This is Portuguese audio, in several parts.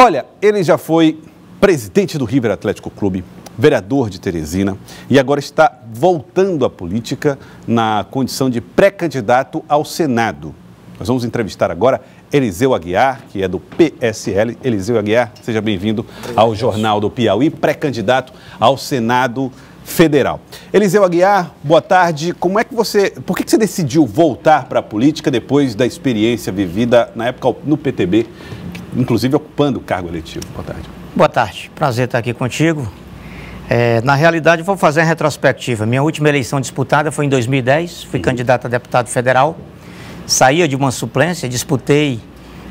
Olha, ele já foi presidente do River Atlético Clube, vereador de Teresina e agora está voltando à política na condição de pré-candidato ao Senado. Nós vamos entrevistar agora Eliseu Aguiar, que é do PSL. Eliseu Aguiar, seja bem-vindo ao Jornal do Piauí, pré-candidato ao Senado Federal. Eliseu Aguiar, boa tarde. Por que você decidiu voltar para a política depois da experiência vivida na época no PTB, inclusive ocupando o cargo eletivo? Boa tarde. Boa tarde, prazer estar aqui contigo. Na realidade, vou fazer a retrospectiva. Minha última eleição disputada foi em 2010, fui candidato a deputado federal, saía de uma suplência, disputei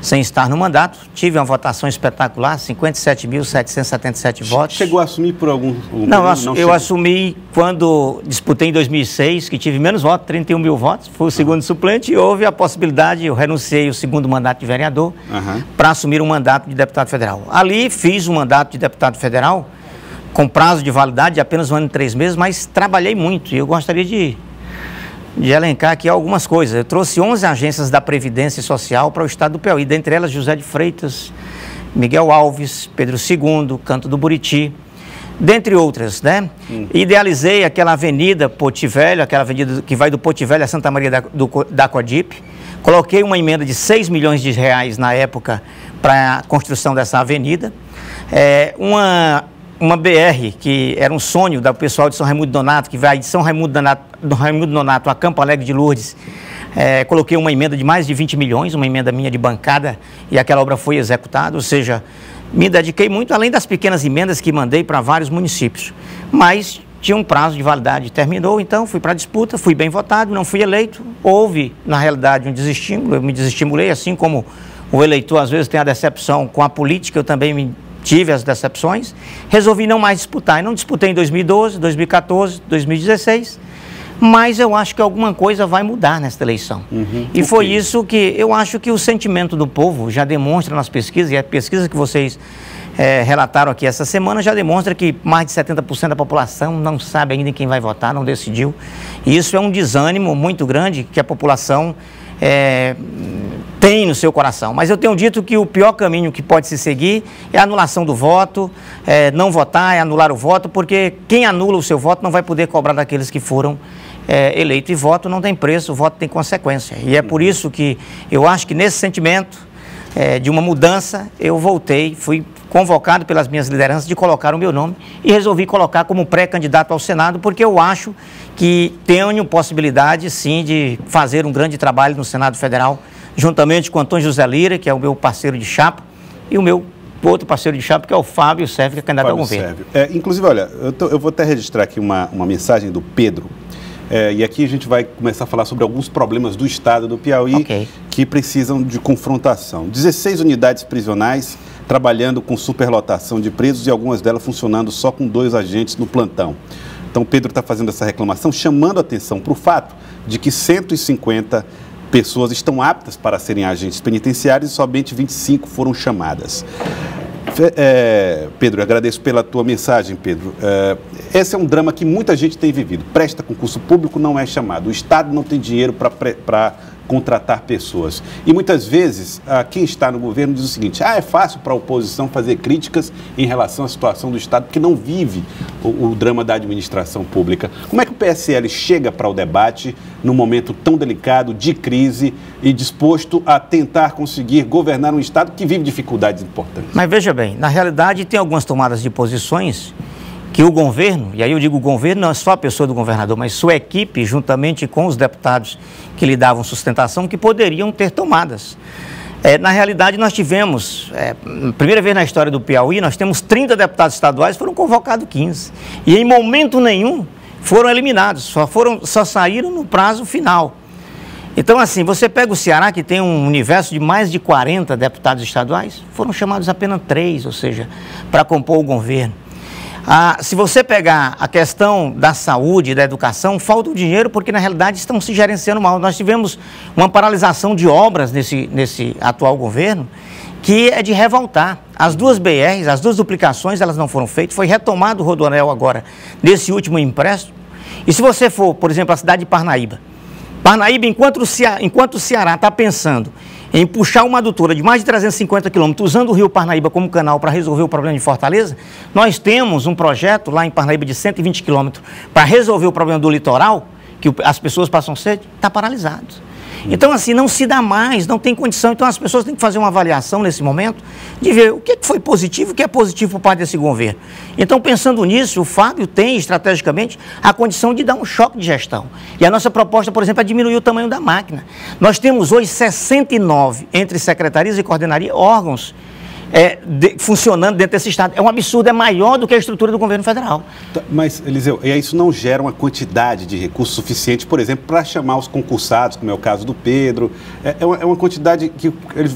sem estar no mandato, tive uma votação espetacular, 57.777 votos. Chegou a assumir por algum... Não, eu assumi quando disputei em 2006, que tive menos votos, 31 mil votos, fui o segundo suplente e houve a possibilidade, eu renunciei ao segundo mandato de vereador para assumir um mandato de deputado federal. Ali fiz um mandato de deputado federal com prazo de validade de apenas 1 ano e 3 meses, mas trabalhei muito e eu gostaria de elencar aqui algumas coisas. Eu trouxe 11 agências da Previdência Social para o estado do Piauí, dentre elas José de Freitas, Miguel Alves, Pedro II, Canto do Buriti, dentre outras, né? Idealizei aquela avenida Potivelho, aquela avenida que vai do Potivelho a Santa Maria da Coadipe. Coloquei uma emenda de 6 milhões de reais na época para a construção dessa avenida. Uma BR, que era um sonho do pessoal de São Raimundo Donato, que vai de São Raimundo Donato a Campo Alegre de Lourdes, coloquei uma emenda de mais de 20 milhões, uma emenda minha de bancada, e aquela obra foi executada, ou seja, me dediquei muito, além das pequenas emendas que mandei para vários municípios, mas tinha um prazo de validade, terminou, então fui para a disputa, fui bem votado, não fui eleito, houve, na realidade, um desestímulo, eu me desestimulei, assim como o eleitor às vezes tem a decepção com a política, eu também tive as decepções, resolvi não mais disputar. E não disputei em 2012, 2014, 2016, mas eu acho que alguma coisa vai mudar nesta eleição. E foi isso que eu acho que o sentimento do povo já demonstra nas pesquisas, e a pesquisa que vocês relataram aqui essa semana já demonstra que mais de 70% da população não sabe ainda em quem vai votar, não decidiu. E isso é um desânimo muito grande que a população tem no seu coração, mas eu tenho dito que o pior caminho que pode se seguir é a anulação do voto, não votar, é anular o voto, porque quem anula o seu voto não vai poder cobrar daqueles que foram eleitos, e voto não tem preço, o voto tem consequência, e é por isso que eu acho que nesse sentimento de uma mudança, eu voltei, fui convocado pelas minhas lideranças de colocar o meu nome e resolvi colocar como pré-candidato ao Senado, porque eu acho que tenho possibilidade, sim, de fazer um grande trabalho no Senado Federal, juntamente com Antônio José Lira, que é o meu parceiro de chapa, e o meu outro parceiro de chapa, que é o Fábio Sérvio, que é candidato ao governo. Inclusive, olha, eu vou até registrar aqui uma mensagem do Pedro, e aqui a gente vai começar a falar sobre alguns problemas do estado do Piauí que precisam de confrontação. 16 unidades prisionais trabalhando com superlotação de presos e algumas delas funcionando só com 2 agentes no plantão. Então, o Pedro está fazendo essa reclamação, chamando a atenção para o fato de que 150 pessoas estão aptas para serem agentes penitenciários e somente 25 foram chamadas. Pedro, agradeço pela tua mensagem, Pedro. Esse é um drama que muita gente tem vivido. Presta concurso público, não é chamado. O Estado não tem dinheiro para contratar pessoas. E muitas vezes, quem está no governo diz o seguinte: é fácil para a oposição fazer críticas em relação à situação do Estado, porque não vive o drama da administração pública. Como é que o PSL chega para o debate num momento tão delicado, de crise, e disposto a tentar conseguir governar um Estado que vive dificuldades importantes? Mas veja bem, na realidade tem algumas tomadas de posições que o governo, e aí eu digo governo, não é só a pessoa do governador, mas sua equipe, juntamente com os deputados que lhe davam sustentação, que poderiam ter tomadas. Na realidade, nós tivemos, primeira vez na história do Piauí, nós temos 30 deputados estaduais, foram convocados 15. E em momento nenhum foram eliminados, só saíram no prazo final. Então, assim, você pega o Ceará, que tem um universo de mais de 40 deputados estaduais, foram chamados apenas 3, ou seja, para compor o governo. Se você pegar a questão da saúde e da educação, falta o dinheiro porque, na realidade, estão se gerenciando mal. Nós tivemos uma paralisação de obras nesse atual governo que é de revoltar. As 2 BRs, as 2 duplicações, elas não foram feitas. Foi retomado o Rodoanel agora, nesse último empréstimo. E se você for, por exemplo, a cidade de Parnaíba, enquanto o Ceará está pensando em puxar uma adutora de mais de 350 quilômetros, usando o rio Parnaíba como canal para resolver o problema de Fortaleza, nós temos um projeto lá em Parnaíba de 120 quilômetros para resolver o problema do litoral, que as pessoas passam sede, está paralisado. Então, assim, não se dá mais, não tem condição. Então, as pessoas têm que fazer uma avaliação nesse momento de ver o que foi positivo e o que é positivo por parte desse governo. Então, pensando nisso, o Fábio tem, estrategicamente, a condição de dar um choque de gestão. E a nossa proposta, por exemplo, é diminuir o tamanho da máquina. Nós temos hoje 69, entre secretarias e coordenaria, órgãos funcionando dentro desse Estado. É um absurdo, é maior do que a estrutura do governo federal. Mas, Eliseu, isso não gera uma quantidade de recursos suficiente, por exemplo, para chamar os concursados, como é o caso do Pedro? É uma quantidade que ele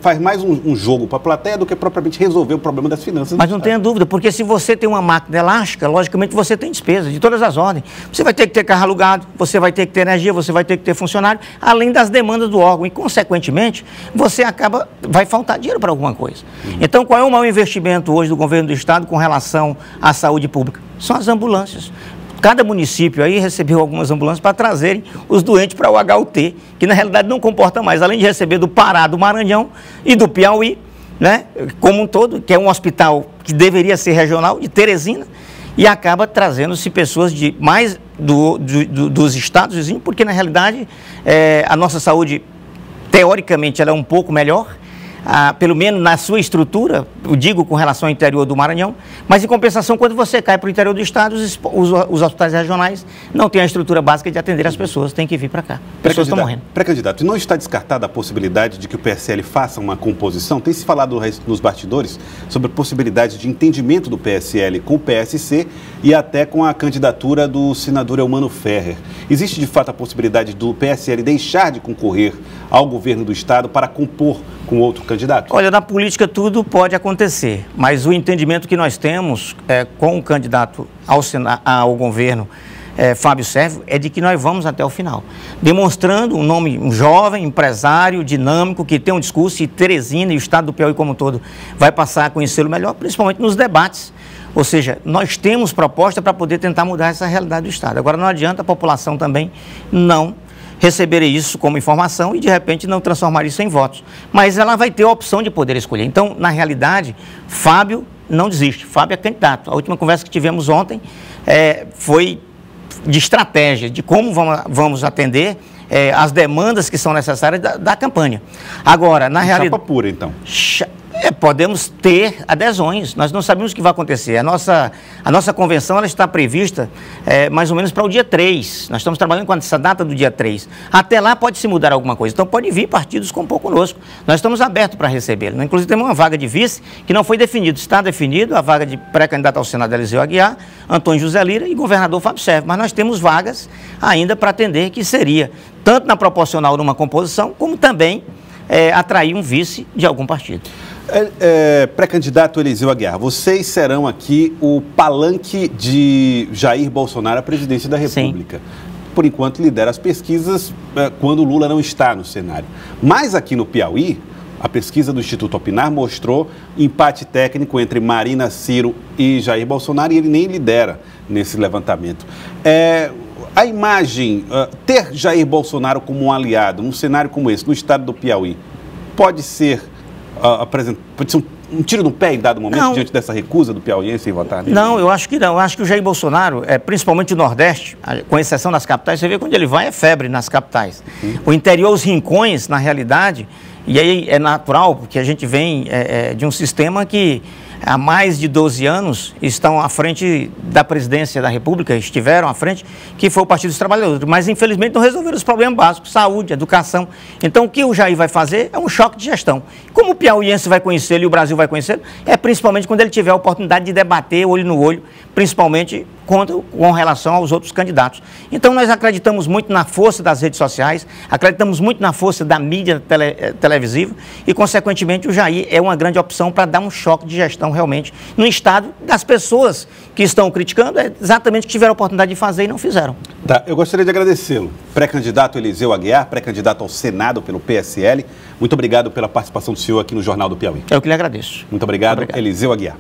faz mais um jogo para a plateia do que propriamente resolver o problema das finanças. Mas não tenha dúvida, porque se você tem uma máquina elástica, logicamente você tem despesas de todas as ordens. Você vai ter que ter carro alugado, você vai ter que ter energia, você vai ter que ter funcionário, além das demandas do órgão. E, consequentemente, vai faltar dinheiro para alguma coisa. Então, qual é o maior investimento hoje do governo do Estado com relação à saúde pública? São as ambulâncias. Cada município aí recebeu algumas ambulâncias para trazerem os doentes para o HUT, que na realidade não comporta mais, além de receber do Pará, do Maranhão e do Piauí, né, como um todo, que é um hospital que deveria ser regional, de Teresina, e acaba trazendo-se pessoas de mais dos estados vizinhos, porque na realidade a nossa saúde, teoricamente, ela é um pouco melhor, pelo menos na sua estrutura, eu digo com relação ao interior do Maranhão, mas em compensação, quando você cai para o interior do estado, os hospitais regionais não têm a estrutura básica de atender as pessoas, tem que vir para cá. Pessoas estão morrendo. Pré-candidato, não está descartada a possibilidade de que o PSL faça uma composição? Tem se falado nos bastidores sobre a possibilidade de entendimento do PSL com o PSC e até com a candidatura do senador Eumano Ferrer. Existe de fato a possibilidade do PSL deixar de concorrer ao governo do estado para compor com outro candidato? Olha, na política tudo pode acontecer, mas o entendimento que nós temos com o candidato ao governo, Fábio Sérvio, é de que nós vamos até o final, demonstrando um jovem, empresário, dinâmico, que tem um discurso, e Teresina e o estado do Piauí como um todo vai passar a conhecê-lo melhor, principalmente nos debates. Ou seja, nós temos proposta para poder tentar mudar essa realidade do estado. Agora, não adianta a população também não receber isso como informação e, de repente, não transformar isso em votos. Mas ela vai ter a opção de poder escolher. Então, na realidade, Fábio não desiste. Fábio é candidato. A última conversa que tivemos ontem foi de estratégia, de como vamos atender as demandas que são necessárias da campanha. Agora, na realidade... Chapa pura, então. Podemos ter adesões, nós não sabemos o que vai acontecer. A nossa convenção ela está prevista mais ou menos para o dia 3. Nós estamos trabalhando com essa data do dia 3. Até lá pode se mudar alguma coisa. Então pode vir partidos compor conosco. Nós estamos abertos para recebê-lo. Inclusive temos uma vaga de vice que não foi definida. Está definido a vaga de pré-candidato ao Senado, Eliseu Aguiar, Antônio José Lira e governador Fábio Sérvio. Mas nós temos vagas ainda para atender, que seria tanto na proporcional numa composição, como também atrair um vice de algum partido. Pré-candidato Eliseu Aguiar, vocês serão aqui o palanque de Jair Bolsonaro à presidência da República. Sim. Por enquanto lidera as pesquisas quando o Lula não está no cenário. Mas aqui no Piauí, a pesquisa do Instituto Opinar mostrou empate técnico entre Marina, Ciro e Jair Bolsonaro, e ele nem lidera nesse levantamento. A imagem, ter Jair Bolsonaro como um aliado num cenário como esse, no estado do Piauí, pode ser um tiro no pé em dado momento, não, diante dessa recusa do piauiense em votar nele? Não, eu acho que não. Eu acho que o Jair Bolsonaro, principalmente o Nordeste, com exceção das capitais, você vê quando ele vai, é febre nas capitais. O interior, os rincões, na realidade, e aí é natural, porque a gente vem de um sistema que há mais de 12 anos estão à frente da presidência da República, estiveram à frente, que foi o Partido dos Trabalhadores, mas infelizmente não resolveram os problemas básicos, saúde, educação. Então o que o Jair vai fazer é um choque de gestão. Como o piauiense vai conhecê-lo e o Brasil vai conhecê-lo, principalmente quando ele tiver a oportunidade de debater olho no olho, principalmente com relação aos outros candidatos. Então nós acreditamos muito na força das redes sociais, acreditamos muito na força da mídia televisiva e, consequentemente, o Jair é uma grande opção para dar um choque de gestão realmente no estado das pessoas que estão criticando, exatamente o que tiveram a oportunidade de fazer e não fizeram. Tá, eu gostaria de agradecê-lo. Pré-candidato Eliseu Aguiar, pré-candidato ao Senado pelo PSL. Muito obrigado pela participação do senhor aqui no Jornal do Piauí. Eu que lhe agradeço. Muito obrigado. Eliseu Aguiar.